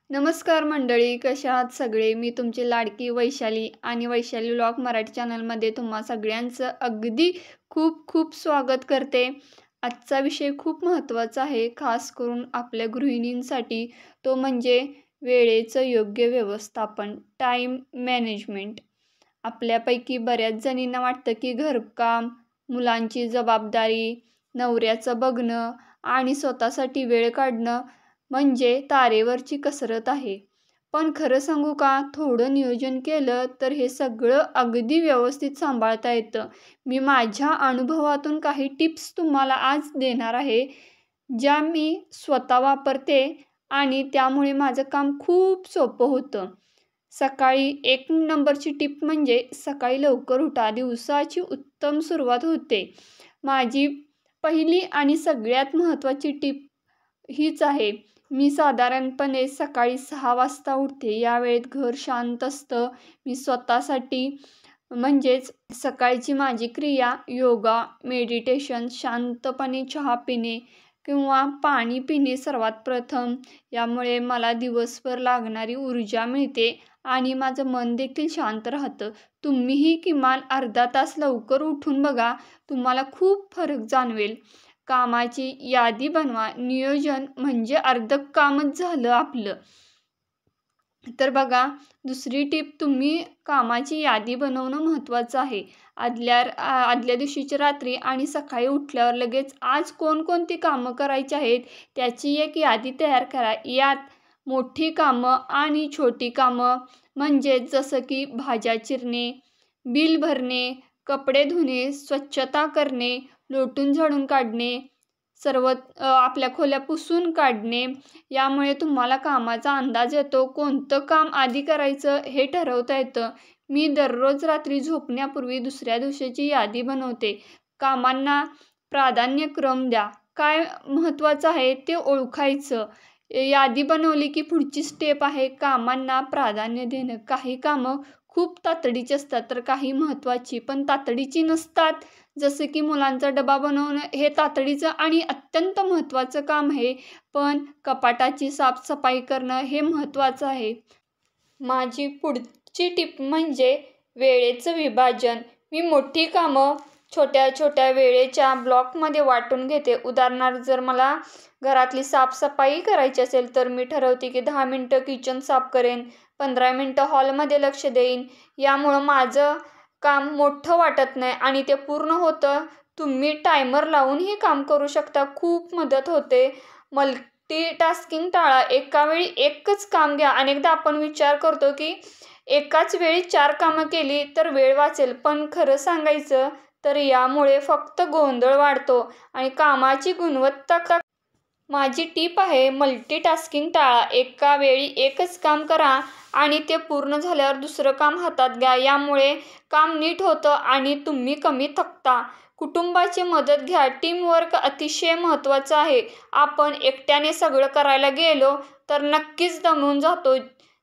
नमस्कार मंडळी, कशा आहात सगळे? मी तुमची लाडकी वैशाली आणि वैशाली व्लॉग मराठी चॅनलमध्ये तुम्हा सगळ्यांचं अगदी खूप खूप स्वागत करते. आजचा विषय खूप महत्त्वाचा आहे, खास करून आपल्या गृहिणींसाठी. तो म्हणजे वेळेचं योग्य व्यवस्थापन, टाईम मॅनेजमेंट. आपल्यापैकी बऱ्याच जणींना वाटतं की घरकाम, मुलांची जबाबदारी, नवऱ्याचं बघणं आणि स्वतःसाठी वेळ काढणं म्हणजे तारेवरची कसरत आहे. पण खरं सांगू का, थोडं नियोजन केलं तर हे सगळं अगदी व्यवस्थित सांभाळता येतं. मी माझ्या अनुभवातून काही टिप्स तुम्हाला आज देणार आहे, ज्या मी स्वतः वापरते आणि त्यामुळे माझं काम खूप सोपं होतं. सकाळी एक नंबरची टिप म्हणजे सकाळी लवकर उठा. दिवसाची उत्तम सुरुवात होते. माझी पहिली आणि सगळ्यात महत्त्वाची टिप हीच आहे. मी साधारणपणे सकाळी 6 वाजता उठते. या वेळेत घर शांत असतं. मी स्वतःसाठी म्हणजेच सकाळची माझी क्रिया योगा, मेडिटेशन, शांतपणे चहा पिणे किंवा पाणी पिणे सर्वात प्रथम. यामुळे मला दिवसभर लागणारी ऊर्जा मिळते आणि माझं मन देखील शांत राहतं. तुम्हीही किमान अर्धा तास लवकर उठून बघा. तुम्हाला खूप फरक जाणवेल. कामाची यादी बनवा. नियोजन म्हणजे अर्धं कामच झालं आपलं. तर बघा, दुसरी टिप, तुम्ही कामाची यादी बनवणं महत्त्वाचं आहे. आदल्या दिवशीची रात्री आणि सकाळी उठल्यावर लगेच आज कोणकोणती कामं करायची आहेत त्याची एक यादी तयार करा. यात मोठी कामं आणि छोटी कामं म्हणजे जसं की भाज्या चिरणे, बिल भरणे, कपडे धुणे, स्वच्छता करणे, लोटून झाडून काढणे, आपल्या खोल्या पुसून काढणे. यामुळे तुम्हाला कामाचा अंदाज येतो. कोणतं काम आधी करायचं हे ठरवता येतं. मी दररोज रात्री झोपण्यापूर्वी दुसऱ्या दिवशीची यादी बनवते. कामांना प्राधान्यक्रम द्या. काय महत्त्वाचं आहे ते ओळखायचं. यादी बनवली की पुढची स्टेप आहे कामांना प्राधान्य देणं. काही कामं खूप तातडीची असतात, तर काही महत्त्वाची पण तातडीची नसतात. जसं की मुलांचा डबा बनवणं हे तातडीचं आणि अत्यंत महत्त्वाचं काम आहे. पण कपाटाची साफसफाई करणं हे महत्त्वाचं आहे. माझी पुढची टिप म्हणजे वेळेचं विभाजन. मी मोठी कामं छोट्या छोट्या वेळेच्या ब्लॉकमध्ये वाटून घेते. उदाहरणार्थ, जर मला घरातली साफसफाई करायची असेल तर मी ठरवते की 10 मिनटं किचन साफ करेन, 15 मिनटं हॉलमध्ये लक्ष देईन. यामुळं माझं काम मोठं वाटत नाही आणि ते पूर्ण होतं. तुम्ही टायमर लावून हे काम करू शकता. खूप मदत होते. मल्टीटास्किंग टाळा. एका वेळी एकच काम घ्या. अनेकदा आपण विचार करतो की एकाच वेळी 4 कामं केली तर वेळ वाचेल, पण खरं सांगायचं तर यामुळे फक्त गोंधळ वाढतो आणि कामाची गुणवत्ता. माझी टिप आहे मल्टीटास्किंग टाळा. एका वेळी एकच काम करा आणि ते पूर्ण झाल्यावर दुसरं काम हातात घ्या. यामुळे काम नीट होतं आणि तुम्ही कमी थकता. कुटुंबाची मदत घ्या. टीमवर्क अतिशय महत्त्वाचं आहे. आपण एकट्याने सगळं करायला गेलो तर नक्कीच दमून जातो.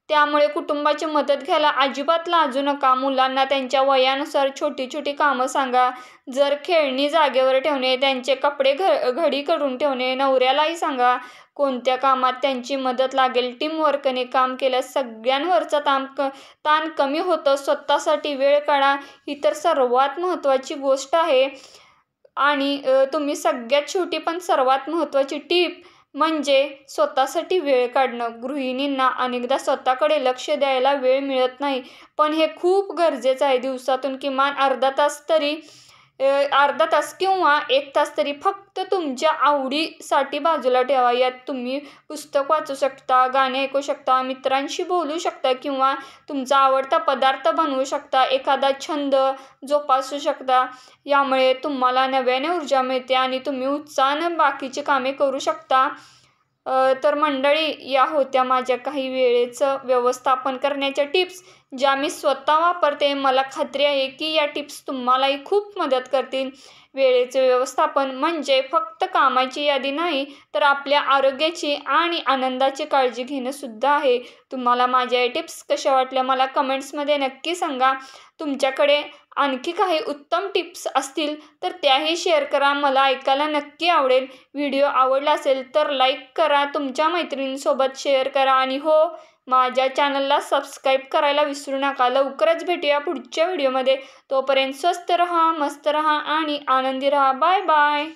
त्यामुळे कुटुंबाची मदत घ्यायला अजिबात लाजू नका. मुलांना त्यांच्या वयानुसार छोटी छोटी कामं सांगा. जर खेळणी जागेवर ठेवणे, त्यांचे कपडे घडी करून ठेवणे, नवऱ्यालाही सांगा कोणत्या कामात त्यांची मदत लागेल. टीमवर्कने काम केल्यास सगळ्यांवरचा ताण कमी होतं. स्वतःसाठी वेळ काढा, ही तर सर्वात महत्त्वाची गोष्ट आहे. आणि तुम्ही सगळ्यात शेवटी पण सर्वात महत्त्वाची टिप म्हणजे स्वतःसाठी वेळ काढणं. गृहिणींना अनेकदा स्वतःकडे लक्ष द्यायला वेळ मिळत नाही, पण हे खूप गरजेचं आहे. दिवसातून किमान अर्धा तास किंवा 1 तास तरी फक्त तुमच्या आवडीसाठी बाजूला ठेवा. यात तुम्ही पुस्तक वाचू शकता, गाणे ऐकू शकता, मित्रांशी बोलू शकता किंवा तुमचा आवडता पदार्थ बनवू शकता, एखादा छंद जोपासू शकता. यामुळे तुम्हाला नव्याने ऊर्जा मिळते आणि तुम्ही उत्साहानं बाकीची कामे करू शकता. तर मंडळी, या होत्या माझ्या काही वेळेचं व्यवस्थापन करण्याच्या टिप्स, ज्या मी स्वतः वापरते. मला खात्री आहे की या टिप्स तुम्हालाही खूप मदत करतील. वेळेचे व्यवस्थापन म्हणजे फक्त कामाची यादी नाही, तर आपल्या आरोग्याची आणि आनंदाची काळजी घेणं सुद्धा आहे. तुम्हाला माझ्या या टिप्स कशा वाटल्या मला कमेंट्समध्ये नक्की सांगा. तुमच्याकडे आणखी काही उत्तम टिप्स असतील तर त्याही शेअर करा, मला ऐकायला नक्की आवडेल. व्हिडिओ आवडला असेल तर लाईक करा, तुमच्या मैत्रिणींसोबत शेअर करा आणि हो, माझ्या चॅनलला सबस्क्राईब करायला विसरू नका. लवकरच भेटूया पुढच्या व्हिडिओमध्ये. तोपर्यंत स्वस्त रहा, मस्त रहा आणि आनंदी रहा. Bye bye.